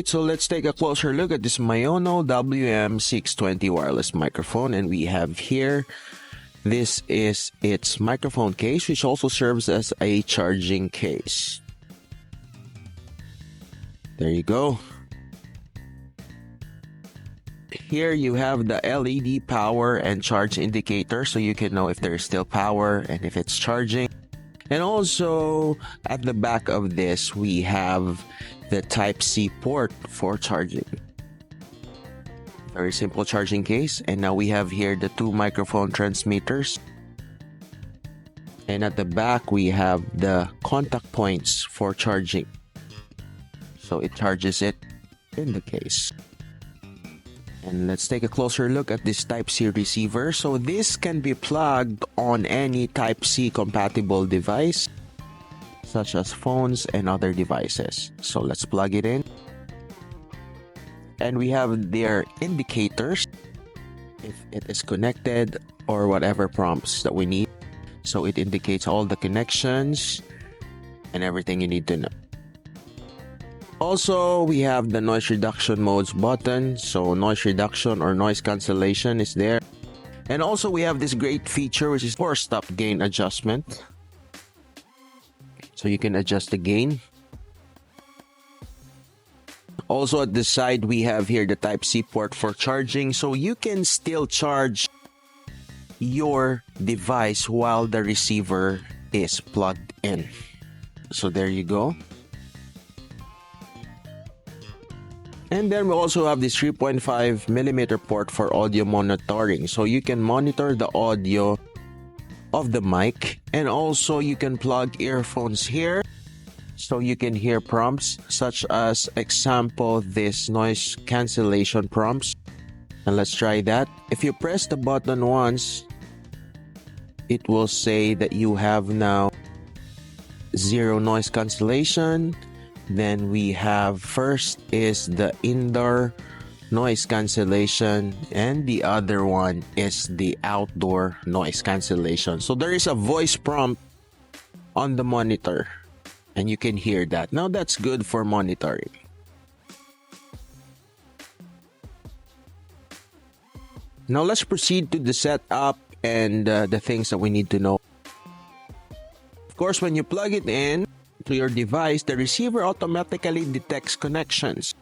So let's take a closer look at this Maono WM620 wireless microphone, and we have here, this is its microphone case, which also serves as a charging case. There you go. Here you have the LED power and charge indicator, so you can know if there's still power and if it's charging. And also at the back of this, we have the Type-C port for charging. Very simple charging case. And now we have here the two microphone transmitters. And at the back, we have the contact points for charging. So it charges it in the case. And let's take a closer look at this Type-C receiver. So this can be plugged on any Type-C compatible device, such as phones and other devices. So let's plug it in. And we have their indicators, if it is connected or whatever prompts that we need. So it indicates all the connections and everything you need to know. Also, we have the noise reduction modes button. So noise reduction or noise cancellation is there. And also we have this great feature, which is four-stop gain adjustment. So you can adjust the gain. Also at the side, we have here the Type-C port for charging. So you can still charge your device while the receiver is plugged in. So there you go. And then we also have this 3.5mm port for audio monitoring. So you can monitor the audio of the mic. And also you can plug earphones here. So you can hear prompts such as, example, this noise cancellation prompts. And let's try that. If you press the button once, it will say that you have now 0 noise cancellation. Then we have, first is the indoor noise cancellation, and the other one is the outdoor noise cancellation. So there is a voice prompt on the monitor, and you can hear that. Now that's good for monitoring. Now let's proceed to the setup and the things that we need to know. Of course, when you plug it in to your device, the receiver automatically detects connections.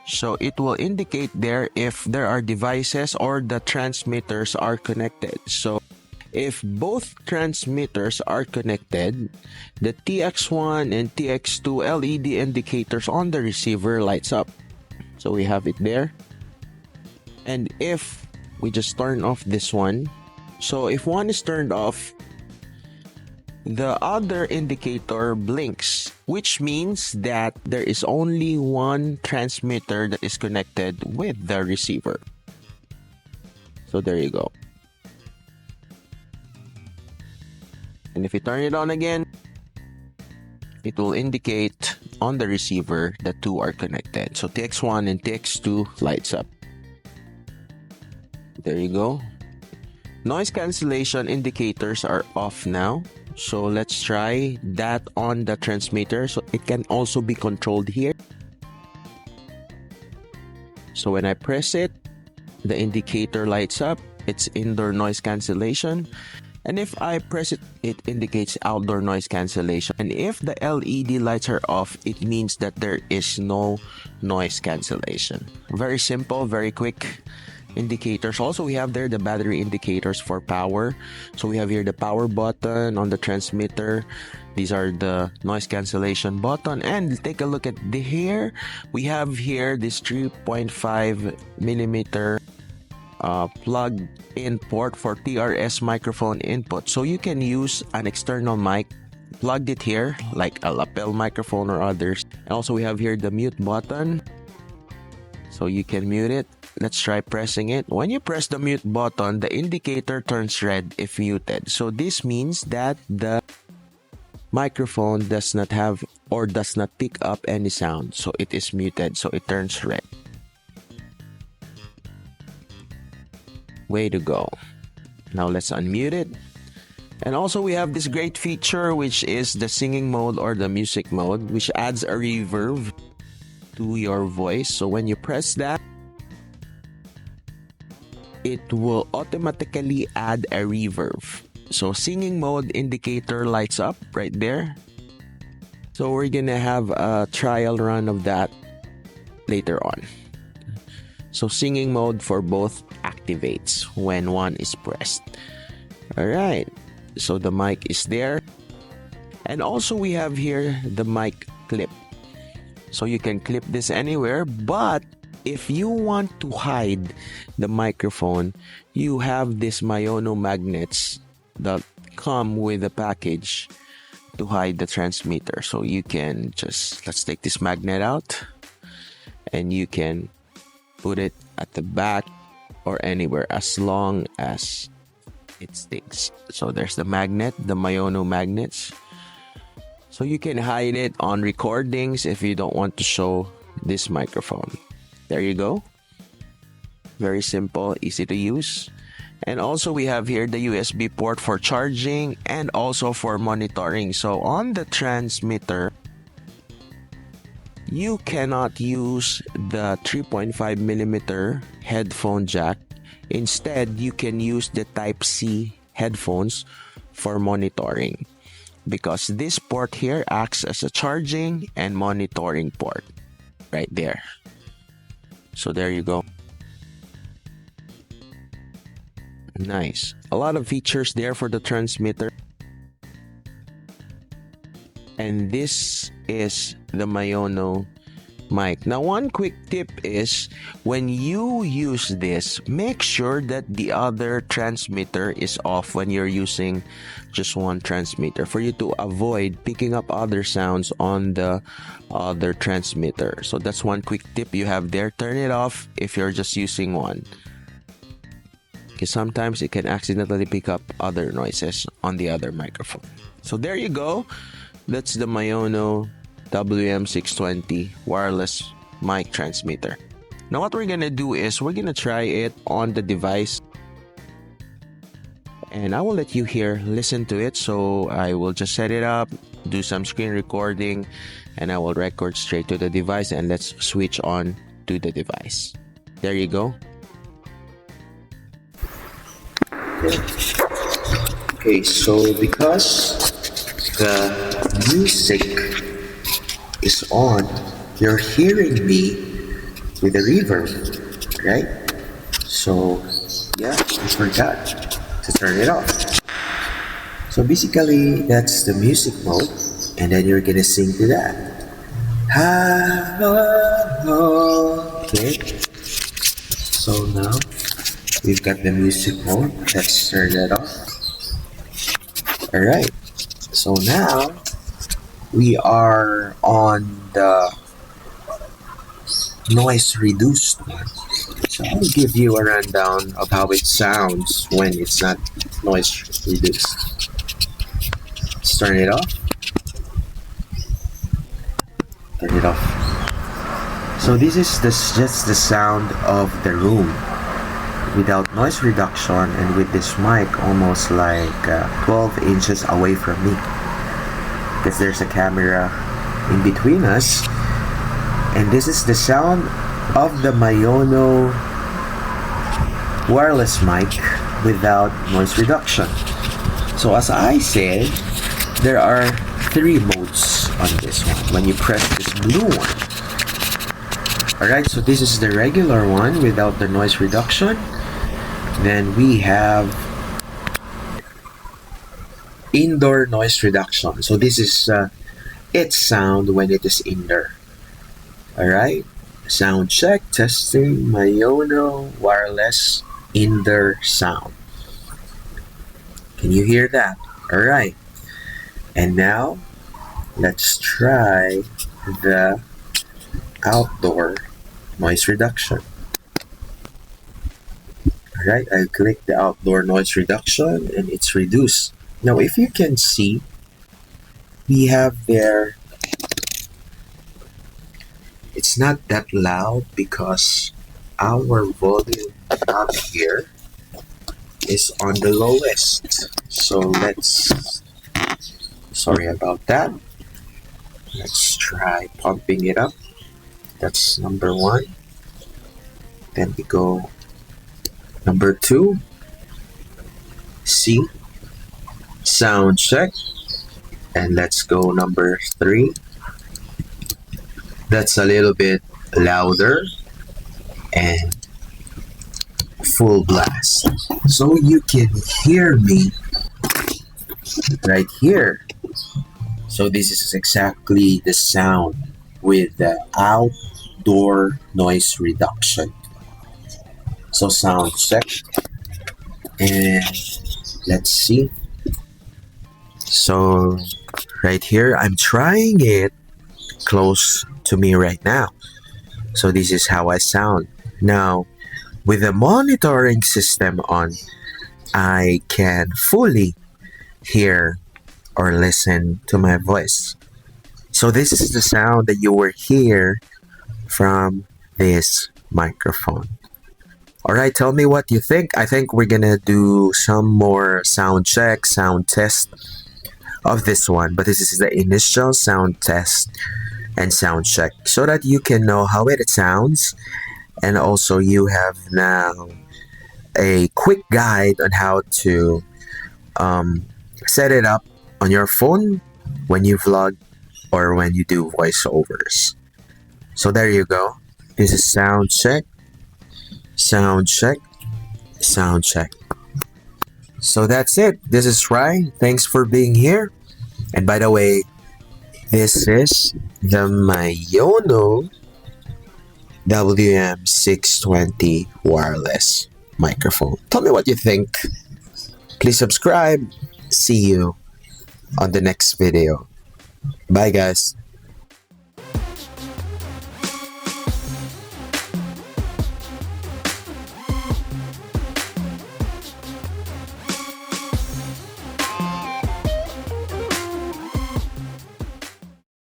So it will indicate there if there are devices or the transmitters are connected. So if both transmitters are connected, the TX1 and TX2 LED indicators on the receiver lights up. So we have it there. And if we just turn off this one, so if one is turned off, the other indicator blinks, which means that there is only one transmitter that is connected with the receiver. So there you go. And if you turn it on again, it will indicate on the receiver that two are connected. So TX1 and TX2 lights up. There you go. Noise cancellation indicators are off now. So let's try that on the transmitter. So it can also be controlled here. So when I press it, the indicator lights up. It's indoor noise cancellation. And if I press it, it indicates outdoor noise cancellation. And if the LED lights are off, it means that there is no noise cancellation. Very simple, very quick indicators. Also, we have there the battery indicators for power. So we have here the power button on the transmitter. These are the noise cancellation button. And take a look at the here. We have here this 3.5mm plug-in port for TRS microphone input. So you can use an external mic, plugged it here, like a lapel microphone or others. And also we have here the mute button. So you can mute it. Let's try pressing it. When you press the mute button, the indicator turns red if muted. So this means that the microphone does not have or does not pick up any sound. So it is muted. So it turns red. Way to go. Now let's unmute it. And also we have this great feature, which is the singing mode or the music mode, which adds a reverb to your voice. So when you press that, it will automatically add a reverb. So singing mode indicator lights up right there. So we're gonna have a trial run of that later on. So singing mode for both activates when one is pressed. Alright, so the mic is there. And also we have here the mic clip. So you can clip this anywhere, but if you want to hide the microphone, you have these Maono magnets that come with the package to hide the transmitter. So you can just, let's take this magnet out, and you can put it at the back or anywhere as long as it sticks. So there's the magnet, the Maono magnets. So you can hide it on recordings if you don't want to show this microphone. There you go. Very simple, easy to use. And also we have here the USB port for charging and also for monitoring. So on the transmitter, you cannot use the 3.5mm headphone jack. Instead, you can use the Type-C headphones for monitoring, because this port here acts as a charging and monitoring port right there. So there you go. Nice. A lot of features there for the transmitter. And this is the Maono mic. Now, one quick tip is when you use this, make sure that the other transmitter is off when you're using just one transmitter, for you to avoid picking up other sounds on the other transmitter. So that's one quick tip you have there. Turn it off if you're just using one, because sometimes it can accidentally pick up other noises on the other microphone. So there you go. That's the Maono WM620 wireless mic transmitter. Now what we're gonna do is we're gonna try it on the device, and I will let you here listen to it. So I will just set it up, do some screen recording, and I will record straight to the device, and let's switch on to the device. There you go. Okay, so because the music is on, you're hearing me with a reverb, right? So yeah, I forgot to turn it off. So basically that's the music mode, and then you're gonna sing to that. Okay, so now we've got the music mode. Let's turn that off. Alright, so now we are on the noise reduced one. So I'll give you a rundown of how it sounds when it's not noise reduced. Let's turn it off. Turn it off. So this is just the sound of the room without noise reduction, and with this mic almost like 12 inches away from me, because there's a camera in between us. And this is the sound of the Maono wireless mic without noise reduction. So as I said, there are 3 modes on this one when you press this blue one. Alright, so this is the regular one without the noise reduction. Then we have indoor noise reduction. So this is its sound when it is indoor. Alright, sound check, testing, Maono wireless indoor sound. Can you hear that? Alright, and now let's try the outdoor noise reduction. Alright, I click the outdoor noise reduction and it's reduced. Now if you can see, we have there, it's not that loud because our volume up here is on the lowest. So let's, sorry about that. Let's try pumping it up. That's number 1. Then we go number 2. C. Sound check. And let's go number 3. That's a little bit louder and full blast. So you can hear me right here. So this is exactly the sound with the outdoor noise reduction. So sound check. And let's see. So right here, I'm trying it close to me right now. So this is how I sound. Now, with the monitoring system on, I can fully hear or listen to my voice. So this is the sound that you will hear from this microphone. Alright, tell me what you think. I think we're gonna do some more sound check, sound test of this one. But this is the initial sound test and sound check so that you can know how it sounds. And also you have now a quick guide on how to set it up on your phone when you vlog or when you do voiceovers. So there you go. This is sound check, sound check, sound check. So that's it. This is Ryan. Thanks for being here. And by the way, this is the Maono WM620 wireless microphone. Tell me what you think. Please subscribe. See you on the next video. Bye guys.